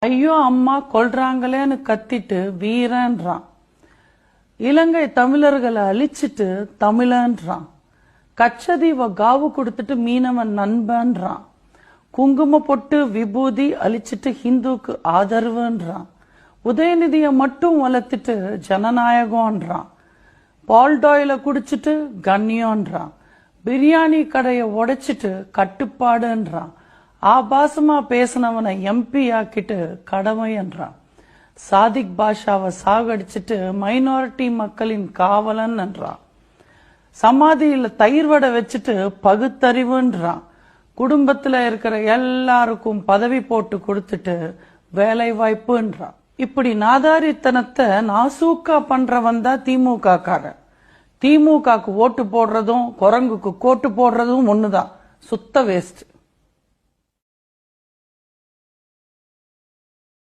ஐயோ அம்மா கொல்றாங்களேன்னு கத்திட்டு வீரன்றான். இலங்கை தமிழர்களை அழிச்சிட்டு தமிழன்றான். கச்சதீவ காவு கொடுத்துட்டு மீனவன் நண்பன்றான். குங்கும பொட்டு விபூதி அழிச்சிட்டு ஹிந்துக்கு ஆதரவுன்றான். உதயநிதியை மட்டும் வளர்த்துட்டு ஜனநாயகம்ன்றான். பால்டாயில குடிச்சிட்டு கண்ணியம்ன்றான். பிரியாணி கடையை உடைச்சிட்டு கட்டுப்பாடுன்றான். ஆபாசமா பேசினவனை எம்பி ஆக்கிட்டு கடமைன்றான். சாதிக் பாஷாவை சாகடிச்சிட்டு மைனாரிட்டி மக்களின் காவலன் என்றான். சமாதியில தயிர் வடை வச்சுட்டு பகுத்தறிவுன்றான். குடும்பத்துல இருக்கிற எல்லாருக்கும் பதவி போட்டு கொடுத்துட்டு வேலை வாய்ப்புன்றான். இப்படி நாதாரித்தனத்தை நாசூக்கா பண்றவன் தான் திமுக காரன். திமுகக்கு ஓட்டு போடுறதும் குரங்குக்கு கோட்டு போடுறதும் ஒண்ணுதான். சுத்த வேஸ்ட்.